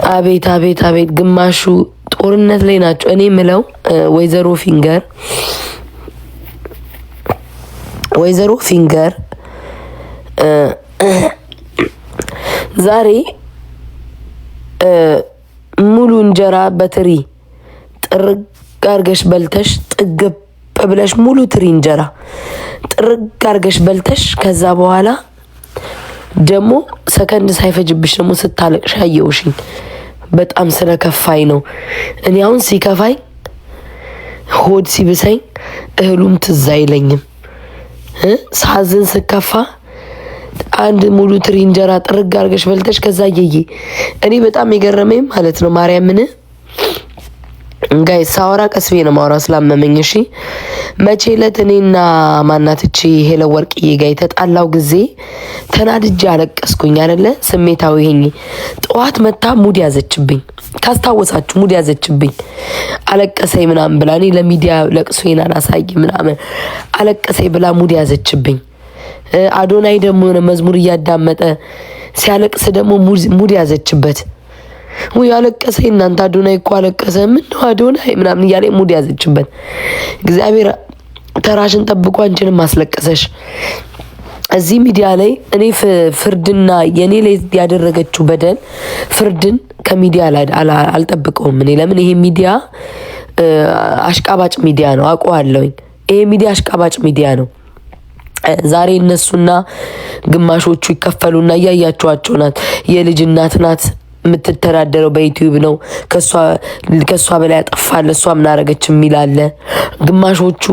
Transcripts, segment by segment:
አቤት አቤት አቤት ግማሹ ጦርነት ላይ ናቸው። እኔ ምለው ወይዘሮ ፊንገር ዛሬ ሙሉ እንጀራ በትሪ ጥርግ አርገሽ በልተሽ ጥግብ ብለሽ ሙሉ ትሪ እንጀራ ጥርግ አርገሽ በልተሽ ከዛ በኋላ ደሞ ሰከንድ ሳይፈጅብሽ ደሞ ስታለቅሽ አየውሽኝ። በጣም ስለከፋይ ነው። እኔ አሁን ሲከፋይ ሆድ ሲብሰኝ እህሉም ትዝ አይለኝም። ሳዝን ስከፋ አንድ ሙሉ ትሪ እንጀራ ጥርግ አርገሽ በልተሽ ከዛ እኔ በጣም የገረመኝ ማለት ነው ማርያምን ጋይ ሳወራ ቀስቤ ነው ማውራው ስላመመኝ። እሺ መቼ ዕለት እኔና ማናትቺ ሄለ ወርቅዬ ጋር የተጣላው ጊዜ ተናድጄ አለቀስኩኝ አይደለ? ስሜታዊ ሆኜ ጠዋት መታ ሙድ ያዘችብኝ። ካስታወሳችሁ ሙድ ያዘችብኝ አለቀሰኝ ምናምን ብላ እኔ ለሚዲያ ለቅሶዬን አላሳይ ምናምን አለቀሰኝ ብላ ሙድ ያዘችብኝ። አዶናይ ደግሞ መዝሙር እያዳመጠ ሲያለቅስ ደግሞ ሙድ ያዘችበት። ወይ አለቀሰ እናንተ አዶናይ እኮ አለቀሰ ምን ነው አዶናይ ምናምን እያለ ሙድ ያዘችበት። እግዚአብሔር ተራሽን ጠብቆ አንቺንም ማስለቀሰሽ። እዚህ ሚዲያ ላይ እኔ ፍርድና የኔ ላይ ያደረገችው በደል ፍርድን ከሚዲያ ላይ አልጠብቀውም። እኔ ለምን ይሄ ሚዲያ አሽቃባጭ ሚዲያ ነው አውቀዋለሁኝ። ይሄ ሚዲያ አሽቃባጭ ሚዲያ ነው። ዛሬ እነሱና ግማሾቹ ይከፈሉና እያያቸዋቸው ናት። የልጅ እናት ናት የምትተዳደረው በዩቲዩብ ነው። ከሷ በላይ ያጠፋለ እሷ ምን አረገች የሚል አለ። ግማሾቹ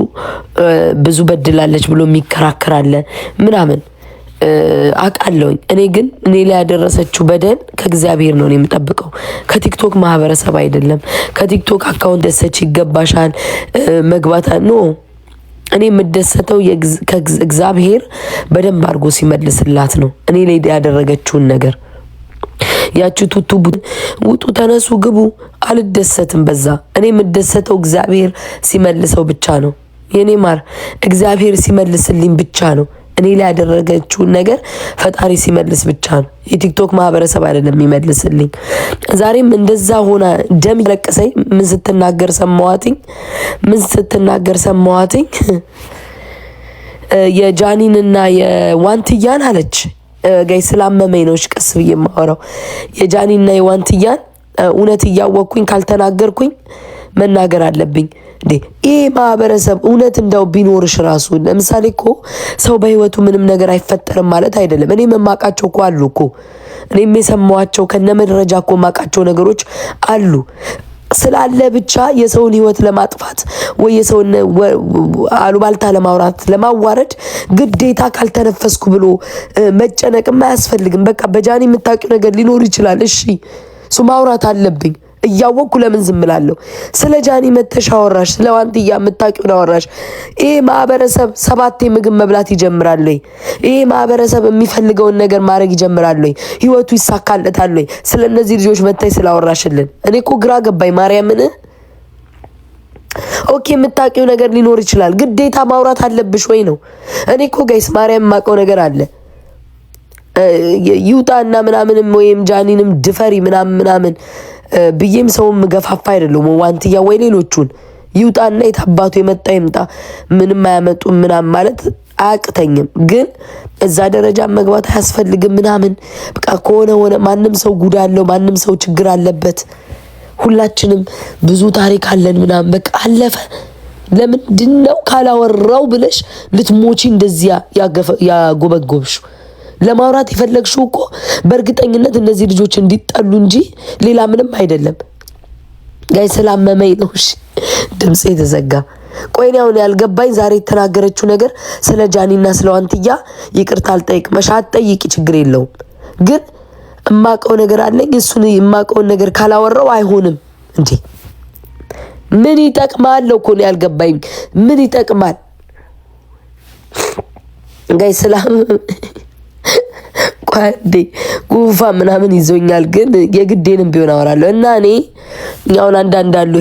ብዙ በድላለች ብሎ የሚከራከራለ ምናምን አውቃለሁኝ። እኔ ግን እኔ ላይ ያደረሰችው በደል ከእግዚአብሔር ነው የምጠብቀው፣ ከቲክቶክ ማህበረሰብ አይደለም። ከቲክቶክ አካውንት ደሰች ይገባሻል መግባት ኖ እኔ የምደሰተው ከእግዚአብሔር በደንብ አድርጎ ሲመልስላት ነው። እኔ ላይ ያደረገችውን ነገር ያቺ ቱቱ ውጡ ተነሱ ግቡ አልደሰትም በዛ። እኔ የምደሰተው እግዚአብሔር ሲመልሰው ብቻ ነው። የኔ ማር እግዚአብሔር ሲመልስልኝ ብቻ ነው። እኔ ላይ ያደረገችውን ነገር ፈጣሪ ሲመልስ ብቻ ነው። የቲክቶክ ማህበረሰብ አይደለም የሚመልስልኝ። ዛሬም እንደዛ ሆና ደም ይለቀሰኝ ምን ስትናገር ሰማዋትኝ የጃኒንና የዋንትያን አለች። ጋይ ስላመመኝ ነው ቀስ ብዬ የማወራው። የጃኒና የዋንትያን እውነት እያወቅኩኝ ካልተናገርኩኝ መናገር አለብኝ እንዴ? ይሄ ማህበረሰብ እውነት እንደው ቢኖርሽ ራሱ ለምሳሌ እኮ ሰው በህይወቱ ምንም ነገር አይፈጠርም ማለት አይደለም። እኔ መማቃቸው እኮ አሉ እኮ እኔም የሰማዋቸው ከነመረጃ እኮ ማቃቸው ነገሮች አሉ። ስላለ ብቻ የሰውን ህይወት ለማጥፋት ወይ የሰውን አሉባልታ ለማውራት ለማዋረድ ግዴታ ካልተነፈስኩ ብሎ መጨነቅም አያስፈልግም። በቃ በጃኒ የምታውቂው ነገር ሊኖር ይችላል። እሺ እሱ ማውራት አለብኝ እያወቅኩ ለምን ዝም እላለሁ? ስለ ጃኒ መተሽ አወራሽ፣ ስለ ዋንትያ የምታውቂውን አወራሽ። ይሄ ማህበረሰብ 7 ምግብ መብላት ይጀምራል ወይ? ይሄ ማህበረሰብ የሚፈልገውን ነገር ማድረግ ይጀምራል ወይ? ህይወቱ ይሳካለታል ወይ? ስለ እነዚህ ልጆች መተሽ ስላወራሽልን እኔ እኮ ግራ ገባኝ ማርያምን። ኦኬ የምታውቂው ነገር ሊኖር ይችላል፣ ግዴታ ማውራት አለብሽ ወይ ነው? እኔ እኮ ጋይስ ማርያም የማውቀው ነገር አለ። ይውጣና ምናምንም ወይም ጃኒንም ድፈሪ ምናምን ብዬም ሰውም ገፋፋ አይደለም። ዋንትያ ወይ ሌሎቹን ይውጣና የታባቱ የመጣ ይምጣ ምንም አያመጡም ምናምን ማለት አያቅተኝም። ግን እዛ ደረጃ መግባት አያስፈልግም ምናምን በቃ ከሆነ ሆነ። ማንም ሰው ጉድ አለው፣ ማንም ሰው ችግር አለበት። ሁላችንም ብዙ ታሪክ አለን ምናምን በቃ አለፈ። ለምንድነው ካላወራው ብለሽ ልትሞቺ እንደዚያ ያጎበጎብሽ? ለማውራት የፈለግሽው እኮ በእርግጠኝነት እነዚህ ልጆች እንዲጠሉ እንጂ ሌላ ምንም አይደለም። ጋይ ስላመመኝ ነው። እሺ ድምጽ የተዘጋ ቆይኔ አሁን ያልገባኝ ዛሬ የተናገረችው ነገር ስለ ጃኒና ስለ ዋንትያ ይቅርታ አልጠይቅ መሻት ጠይቂ ችግር የለውም። ግን እማቀው ነገር አለኝ። እሱን እማቀውን ነገር ካላወራው አይሆንም እንዴ? ምን ይጠቅማል እኮ ነው ያልገባኝ። ምን ይጠቅማል ጋይ ፓዴ ጉፋ ምናምን ይዞኛል፣ ግን የግዴንም ቢሆን አወራለሁ። እና እኔ አሁን አንዳንድ አሉ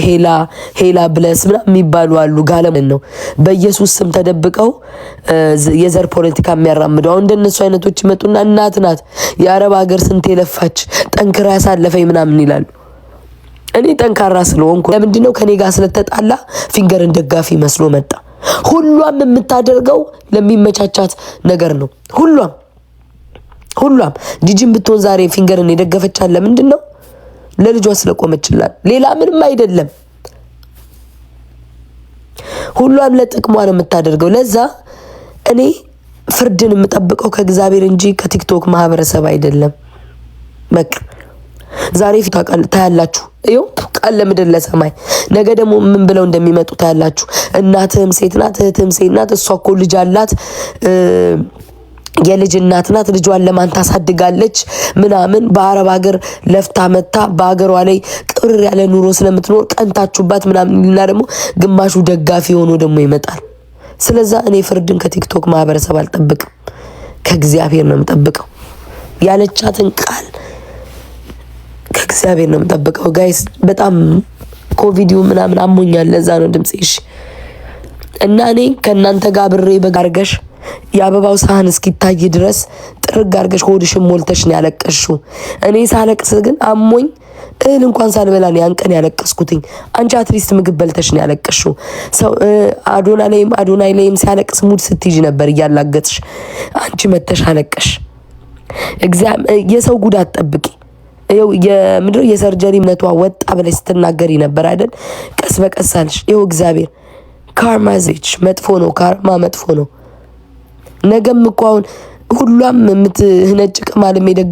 ሄላ ብለስ ምናምን የሚባሉ አሉ። ጋለምን ነው በኢየሱስ ስም ተደብቀው የዘር ፖለቲካ የሚያራምዱ። አሁን እንደነሱ አይነቶች ይመጡና እናት ናት የአረብ ሀገር ስንት የለፋች ጠንክራ ያሳለፈኝ ምናምን ይላሉ። እኔ ጠንካራ ስለሆንኩ ለምንድነው ከኔ ጋር ስለተጣላ ፊንገርን ደጋፊ መስሎ መጣ? ሁሏም የምታደርገው ለሚመቻቻት ነገር ነው። ሁሏም ጂጂን ብትሆን ዛሬ ፊንገርን የደገፈቻት ለምንድን ነው? ለልጇ ስለቆመችላት፣ ሌላ ምንም አይደለም። ሁሏም ለጥቅሟ ነው የምታደርገው። ለዛ እኔ ፍርድን የምጠብቀው ከእግዚአብሔር እንጂ ከቲክቶክ ማህበረሰብ አይደለም። በቃ ዛሬ ፊት ታያላችሁ። ይኸው ቃል ለምድር ለሰማይ። ነገ ደግሞ ምን ብለው እንደሚመጡ ታያላችሁ። እናትህም ሴት ናት፣ እህትህም ሴት ናት። እሷ እኮ ልጅ አላት፣ የልጅ እናት ናት፣ ልጇን ለማን ታሳድጋለች ምናምን። በአረብ ሀገር ለፍታ መታ በሀገሯ ላይ ቅር ያለ ኑሮ ስለምትኖር ቀንታችሁባት ምናምን እና ደግሞ ግማሹ ደጋፊ ሆኖ ደግሞ ይመጣል። ስለዛ እኔ ፍርድን ከቲክቶክ ማህበረሰብ አልጠብቅም፣ ከእግዚአብሔር ነው የምጠብቀው። ያለቻትን ቃል ከእግዚአብሔር ነው የምጠብቀው። ጋይስ በጣም ኮቪዲው ምናምን አሞኛል፣ ለዛ ነው ድምጽ። እሺ እና እኔ ከእናንተ ጋር ብሬ በጋርገሽ የአበባው ሳህን እስኪታይ ድረስ ጥርግ አርገሽ ሆድሽን ሞልተሽ ነው ያለቀሽው። እኔ ሳለቅስ ግን አሞኝ እህል እንኳን ሳልበላ ነው ያን ቀን ያለቀስኩትኝ። አንቺ አትሊስት ምግብ በልተሽ ነው ያለቀሽው። ሰው አዶናይ ላይም ሲያለቅስ ሙድ ስትይዥ ነበር እያላገጥሽ። አንቺ መተሽ አለቀሽ። የሰው ጉዳት ጠብቂ። የምድር የሰርጀሪ እምነቷ ወጣ ብለሽ ስትናገሪ ነበር አይደል? ቀስ በቀስ አልሽ። ይኸው እግዚአብሔር ካርማ ዘይች መጥፎ ነው፣ ካርማ መጥፎ ነው። ነገም እኮ አሁን ሁሏም የምትነጭ ቅማል